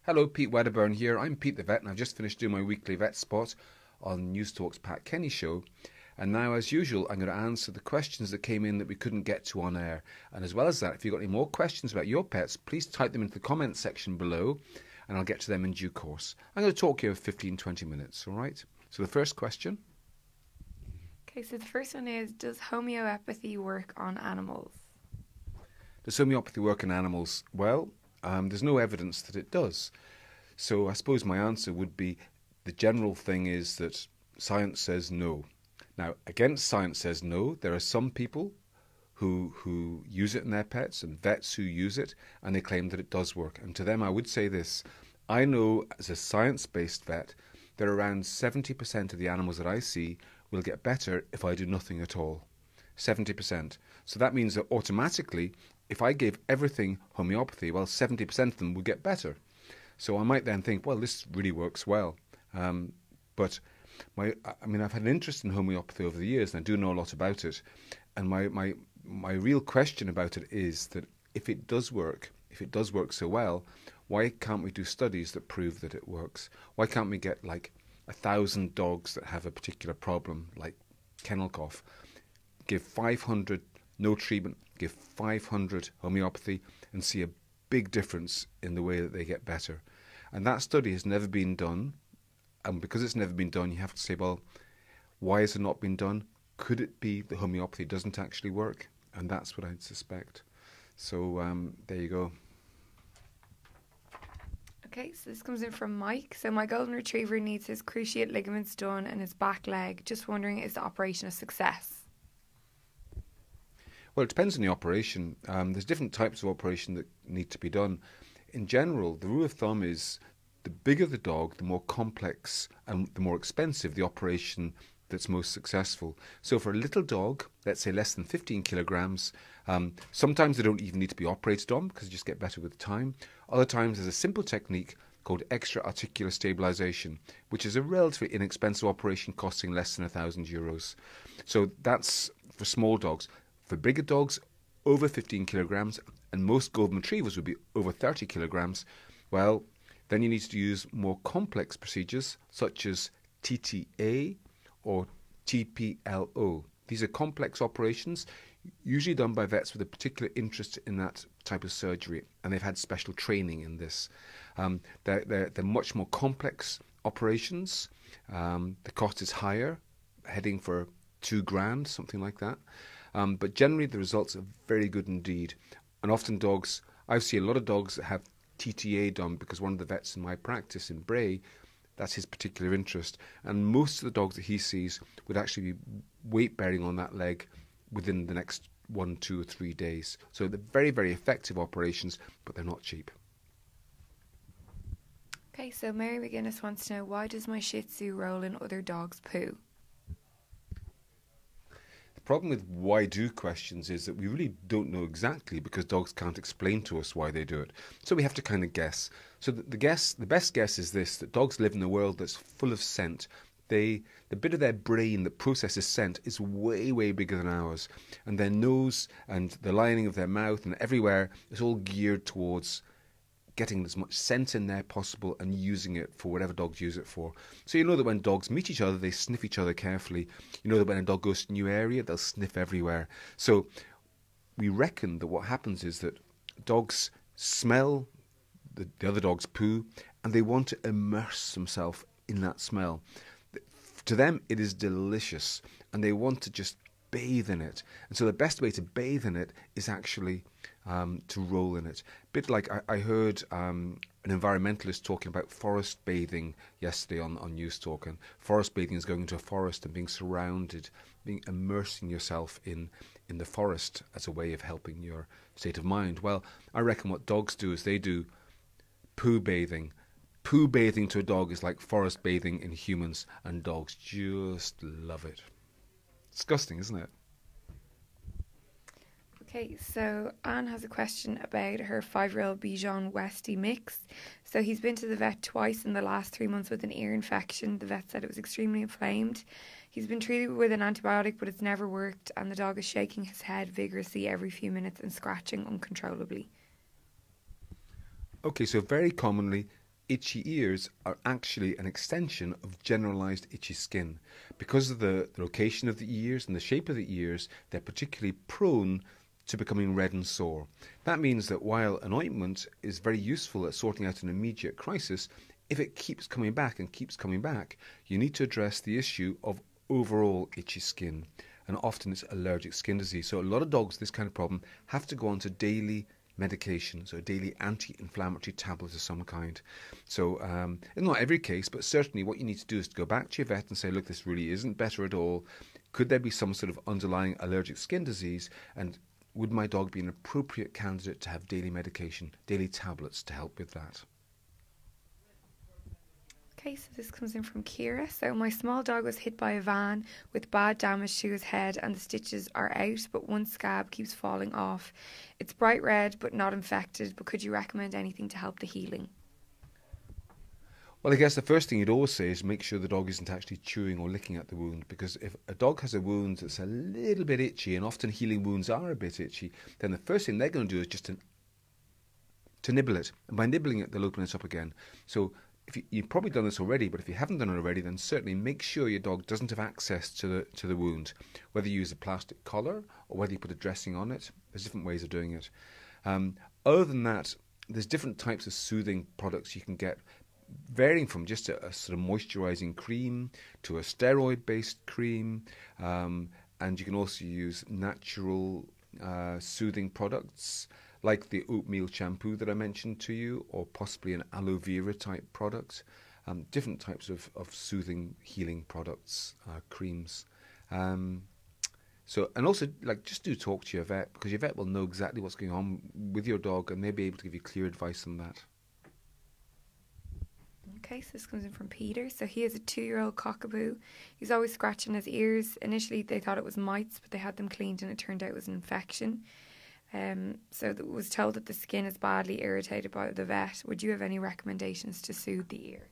Hello, Pete Wedderburn here. I'm Pete the Vet, and I've just finished doing my weekly vet spot on Newstalk's Pat Kenny show. And now, as usual, I'm going to answer the questions that came in that we couldn't get to on air. And as well as that, if you've got any more questions about your pets, please type them into the comments section below, and I'll get to them in due course. I'm going to talk here for 15-20 minutes, all right? So the first question. Okay, so the first one is, does homeopathy work on animals? Does homeopathy work on animals? Well, there's no evidence that it does. So I suppose my answer would be the general thing is that science says no. Now, against science says no, there are some people who use it in their pets and vets who use it, and they claim that it does work. And to them, I would say this. I know as a science-based vet that around 70% of the animals that I see will get better if I do nothing at all. 70%. So that means that automatically, if I gave everything homeopathy, well, 70% of them would get better. So I might then think, well, this really works well. But I've had an interest in homeopathy over the years, and I do know a lot about it. And my real question about it is that if it does work so well, why can't we do studies that prove that it works? Why can't we get like 1,000 dogs that have a particular problem, like kennel cough, give 500 no treatment, give 500 homeopathy, and see a big difference in the way that they get better? And that study has never been done. And because it's never been done, you have to say, well, why has it not been done? Could it be that homeopathy doesn't actually work? And that's what I'd suspect. So there you go. Okay, so this comes in from Mike. So my golden retriever needs his cruciate ligaments done and his back leg. Just wondering, is the operation a success? Well, it depends on the operation. There's different types of operation that need to be done. In general, the rule of thumb is the bigger the dog, the more complex and the more expensive the operation that's most successful. So for a little dog, let's say less than 15 kilograms, sometimes they don't even need to be operated on because they just get better with time. Other times there's a simple technique called extra-articular stabilization, which is a relatively inexpensive operation costing less than €1,000. So that's for small dogs. For bigger dogs, over 15 kilograms, and most golden retrievers would be over 30 kilograms, well, then you need to use more complex procedures such as TTA or TPLO. These are complex operations, usually done by vets with a particular interest in that type of surgery, and they've had special training in this. They're much more complex operations. The cost is higher, heading for $2,000, something like that. But generally the results are very good indeed. And often dogs, I see a lot of dogs that have TTA done because one of the vets in my practice in Bray, that's his particular interest. And most of the dogs that he sees would actually be weight bearing on that leg within the next 1, 2 or 3 days. So they're very, very effective operations, but they're not cheap. Okay, so Mary McGuinness wants to know, why does my Shih Tzu roll in other dogs' poo? The problem with why do questions is that we really don't know exactly because dogs can't explain to us why they do it. So we have to kind of guess. So the best guess is this, that dogs live in a world that's full of scent. The bit of their brain that processes scent is way, way bigger than ours. And their nose and the lining of their mouth and everywhere is all geared towards getting as much scent in there possible and using it for whatever dogs use it for. So you know that when dogs meet each other, they sniff each other carefully. You know that when a dog goes to a new area, they'll sniff everywhere. So we reckon that what happens is that dogs smell the other dog's poo and they want to immerse themselves in that smell. To them, it is delicious and they want to just bathe in it. And so the best way to bathe in it is actually to roll in it. A bit like I heard an environmentalist talking about forest bathing yesterday on Newstalk, and forest bathing is going into a forest and being surrounded, immersing yourself in the forest as a way of helping your state of mind. Well, I reckon what dogs do is they do poo bathing. Poo bathing to a dog is like forest bathing in humans, and dogs just love it. Disgusting, isn't it? Okay, so Anne has a question about her 5-year-old Bichon Westie mix. So he's been to the vet twice in the last 3 months with an ear infection. The vet said it was extremely inflamed. He's been treated with an antibiotic, but it's never worked, and the dog is shaking his head vigorously every few minutes and scratching uncontrollably. Okay, so very commonly, itchy ears are actually an extension of generalized itchy skin. Because of the location of the ears and the shape of the ears, they're particularly prone to becoming red and sore. That means that while an ointment is very useful at sorting out an immediate crisis, if it keeps coming back and keeps coming back, you need to address the issue of overall itchy skin. And often it's allergic skin disease. So a lot of dogs with this kind of problem have to go on to daily medication, so daily anti-inflammatory tablets of some kind. So in not every case, but certainly what you need to do is to go back to your vet and say, look, this really isn't better at all. Could there be some sort of underlying allergic skin disease? And would my dog be an appropriate candidate to have daily medication, daily tablets to help with that? Okay, so this comes in from Kira. So my small dog was hit by a van with bad damage to his head and the stitches are out, but one scab keeps falling off. It's bright red but not infected, but could you recommend anything to help the healing? Well, I guess the first thing you'd always say is make sure the dog isn't actually chewing or licking at the wound, because if a dog has a wound that's a little bit itchy, and often healing wounds are a bit itchy, then the first thing they're going to do is just to nibble it. And by nibbling it, they'll open it up again. So if you've probably done this already, but if you haven't done it already, then certainly make sure your dog doesn't have access to the wound, whether you use a plastic collar or whether you put a dressing on it. There's different ways of doing it. Other than that, there's different types of soothing products you can get, varying from just a sort of moisturising cream to a steroid-based cream, and you can also use natural soothing products like the oatmeal shampoo that I mentioned to you, or possibly an aloe vera type product. Different types of soothing, healing products, creams. So, and also, like, just do talk to your vet, because your vet will know exactly what's going on with your dog, and they'll be able to give you clear advice on that. Okay, so this comes in from Peter. So he has a 2-year-old cockapoo. He's always scratching his ears. Initially, they thought it was mites, but they had them cleaned, and it turned out it was an infection. So it was told that the skin is badly irritated by the vet. Would you have any recommendations to soothe the ear?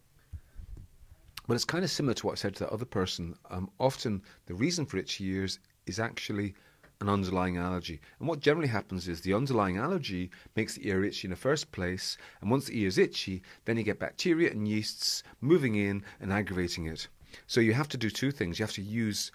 Well, it's kind of similar to what I said to the other person. Often the reason for itchy ears is actually an underlying allergy. And what generally happens is the underlying allergy makes the ear itchy in the first place, and once the ear is itchy, then you get bacteria and yeasts moving in and aggravating it. So you have to do two things. You have to use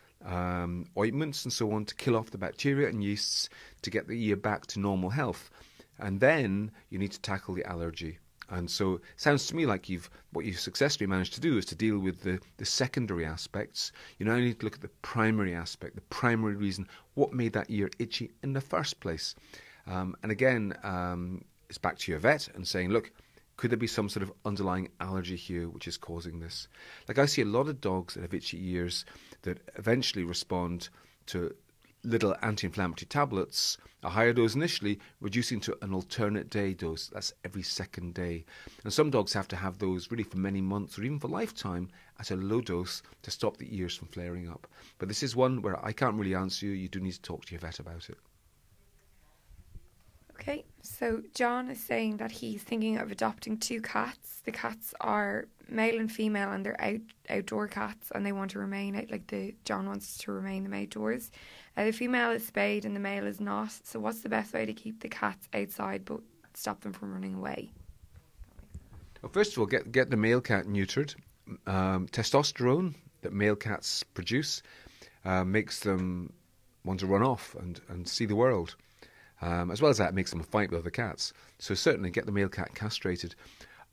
ointments and so on to kill off the bacteria and yeasts to get the ear back to normal health. And then you need to tackle the allergy. And so it sounds to me like what you've successfully managed to do is to deal with the secondary aspects. You now need to look at the primary aspect, the primary reason, what made that ear itchy in the first place. And again, it's back to your vet and saying, look, could there be some sort of underlying allergy here which is causing this? Like, I see a lot of dogs that have itchy ears that eventually respond to little anti-inflammatory tablets, a higher dose initially, reducing to an alternate day dose. That's every second day. And some dogs have to have those really for many months or even for lifetime at a low dose to stop the ears from flaring up. But this is one where I can't really answer you. You do need to talk to your vet about it. Okay, so John is saying that he's thinking of adopting 2 cats. The cats are male and female, and they're outdoor cats, and they want to remain out. John wants to remain them outdoors. The female is spayed and the male is not. So what's the best way to keep the cats outside but stop them from running away? Well, first of all, get the male cat neutered. Testosterone that male cats produce makes them want to run off and see the world. As well as that, it makes them fight with other cats. So certainly get the male cat castrated.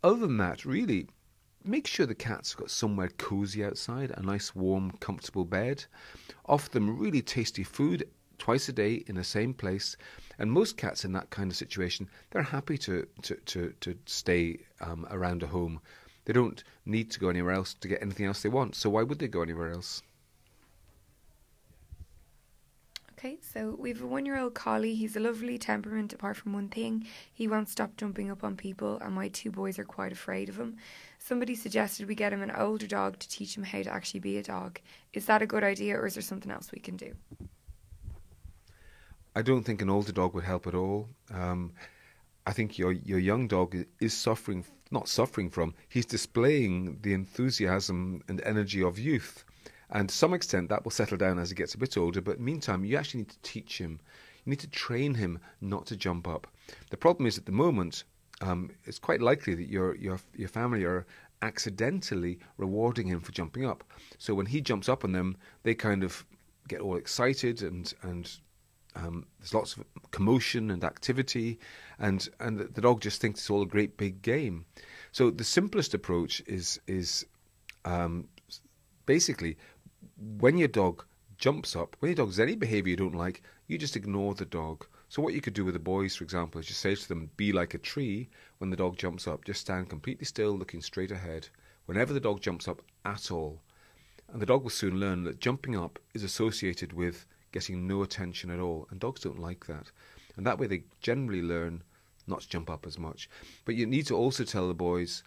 Other than that, really, make sure the cat's got somewhere cosy outside, a nice, warm, comfortable bed. Offer them really tasty food twice a day in the same place. And most cats in that kind of situation, they're happy to stay around a home. They don't need to go anywhere else to get anything else they want. So why would they go anywhere else? Okay, so we have a 1-year-old collie. He's a lovely temperament apart from one thing. He won't stop jumping up on people, and my 2 boys are quite afraid of him. Somebody suggested we get him an older dog to teach him how to actually be a dog. Is that a good idea, or is there something else we can do? I don't think an older dog would help at all. I think your young dog is he's displaying the enthusiasm and energy of youth. And to some extent, that will settle down as he gets a bit older. But meantime, you actually need to teach him. You need to train him not to jump up. The problem is at the moment, it's quite likely that your family are accidentally rewarding him for jumping up. So when he jumps up on them, they kind of get all excited, and there's lots of commotion and activity, and the dog just thinks it's all a great big game. So the simplest approach is basically, when your dog jumps up, when your dog has any behaviour you don't like, you just ignore the dog. So what you could do with the boys, for example, is you say to them, be like a tree. When the dog jumps up, just stand completely still, looking straight ahead, whenever the dog jumps up at all. And the dog will soon learn that jumping up is associated with getting no attention at all, and dogs don't like that. And that way they generally learn not to jump up as much. But you need to also tell the boys,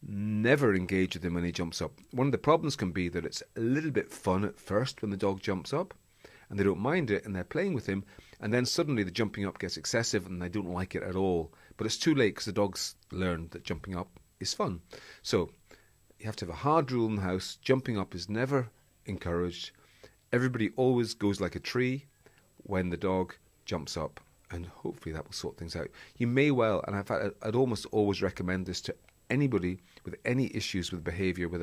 never engage with him when he jumps up. One of the problems can be that it's a little bit fun at first when the dog jumps up, and they don't mind it, and they're playing with him, and then suddenly the jumping up gets excessive and they don't like it at all. But it's too late, because the dogs learn that jumping up is fun. So you have to have a hard rule in the house. Jumping up is never encouraged. Everybody always goes like a tree when the dog jumps up, and hopefully that will sort things out. You may well, and in fact I'd almost always recommend this to anybody with any issues with behaviour with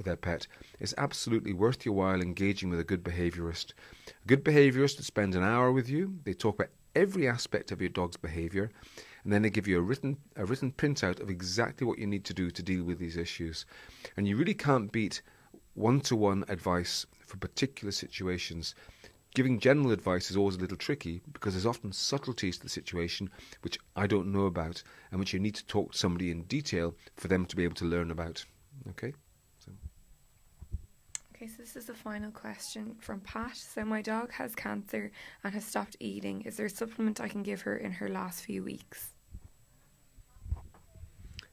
their pet. It's absolutely worth your while engaging with a good behaviourist. A good behaviourist will spend an hour with you. They talk about every aspect of your dog's behaviour, and then they give you a written printout of exactly what you need to do to deal with these issues. And you really can't beat one-to-one advice for particular situations. Giving general advice is always a little tricky, because there's often subtleties to the situation which I don't know about, and which you need to talk to somebody in detail for them to be able to learn about. Okay? Okay, so this is the final question from Pat. So my dog has cancer and has stopped eating. Is there a supplement I can give her in her last few weeks?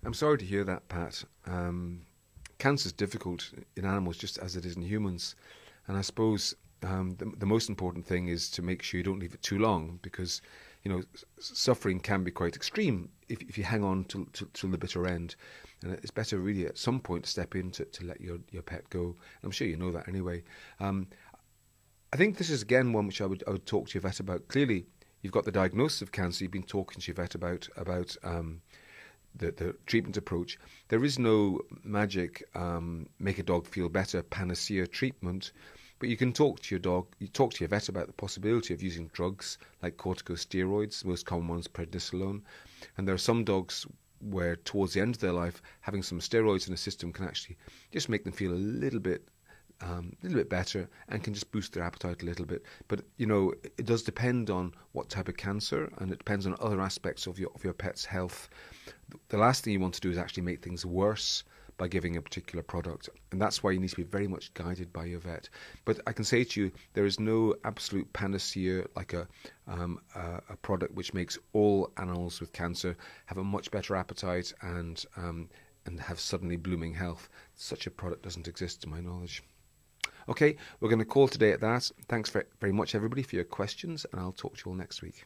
I'm sorry to hear that, Pat. Cancer is difficult in animals just as it is in humans, and I suppose the most important thing is to make sure you don't leave it too long, because suffering can be quite extreme if you hang on till the bitter end, and it's better really at some point to step in to let your pet go. And I'm sure you know that anyway. I think this is again one which I would talk to your vet about. Clearly, you've got the diagnosis of cancer. You've been talking to your vet about the treatment approach. There is no magic make a dog feel better panacea treatment, but you can talk to your vet about the possibility of using drugs like corticosteroids, the most common ones prednisolone. And there are some dogs where towards the end of their life, having some steroids in the system can actually just make them feel a little bit better, and can just boost their appetite a little bit. But it does depend on what type of cancer, and it depends on other aspects of your pet's health. The last thing you want to do is actually make things worse by giving a particular product, and that's why you need to be very much guided by your vet. But I can say to you, there is no absolute panacea like a product which makes all animals with cancer have a much better appetite and have suddenly blooming health. Such a product doesn't exist to my knowledge. Okay, we're going to call today at that. Thanks very much, everybody, for your questions, and I'll talk to you all next week.